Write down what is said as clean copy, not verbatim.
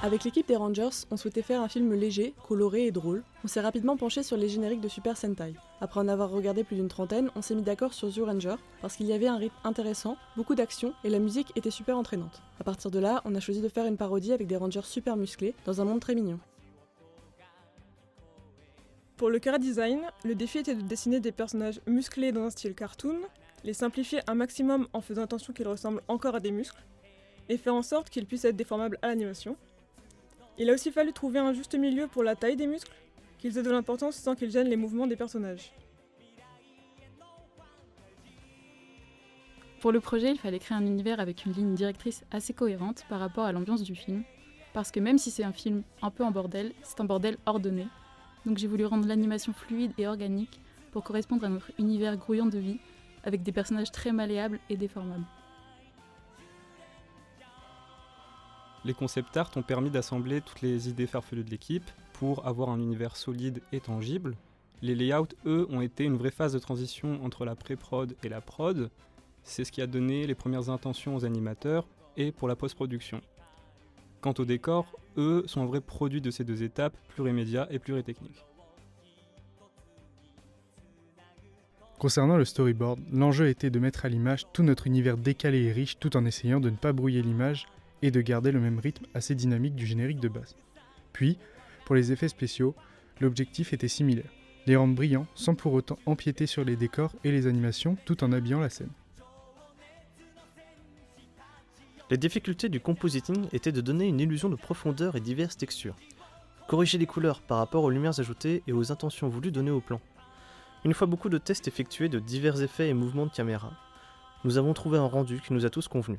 Avec l'équipe des Rangers, on souhaitait faire un film léger, coloré et drôle. On s'est rapidement penché sur les génériques de Super Sentai. Après en avoir regardé plus d'une trentaine, on s'est mis d'accord sur Zyuranger parce qu'il y avait un rythme intéressant, beaucoup d'action et la musique était super entraînante. À partir de là, on a choisi de faire une parodie avec des Rangers super musclés dans un monde très mignon. Pour le chara-design, le défi était de dessiner des personnages musclés dans un style cartoon, les simplifier un maximum en faisant attention qu'ils ressemblent encore à des muscles, et faire en sorte qu'ils puissent être déformables à l'animation. Il a aussi fallu trouver un juste milieu pour la taille des muscles, qu'ils aient de l'importance sans qu'ils gênent les mouvements des personnages. Pour le projet, il fallait créer un univers avec une ligne directrice assez cohérente par rapport à l'ambiance du film, parce que même si c'est un film un peu en bordel, c'est un bordel ordonné. Donc j'ai voulu rendre l'animation fluide et organique pour correspondre à notre univers grouillant de vie, avec des personnages très malléables et déformables. Les concept art ont permis d'assembler toutes les idées farfelues de l'équipe pour avoir un univers solide et tangible. Les layouts, eux, ont été une vraie phase de transition entre la pré-prod et la prod. C'est ce qui a donné les premières intentions aux animateurs et pour la post-production. Quant aux décors, eux, sont un vrai produit de ces deux étapes, plurimédia et pluritechnique. Concernant le storyboard, l'enjeu était de mettre à l'image tout notre univers décalé et riche tout en essayant de ne pas brouiller l'image et de garder le même rythme assez dynamique du générique de base. Puis, pour les effets spéciaux, l'objectif était similaire, les rendre brillants sans pour autant empiéter sur les décors et les animations tout en habillant la scène. Les difficultés du compositing étaient de donner une illusion de profondeur et diverses textures, corriger les couleurs par rapport aux lumières ajoutées et aux intentions voulues données au plan. Une fois beaucoup de tests effectués de divers effets et mouvements de caméra, nous avons trouvé un rendu qui nous a tous convenu.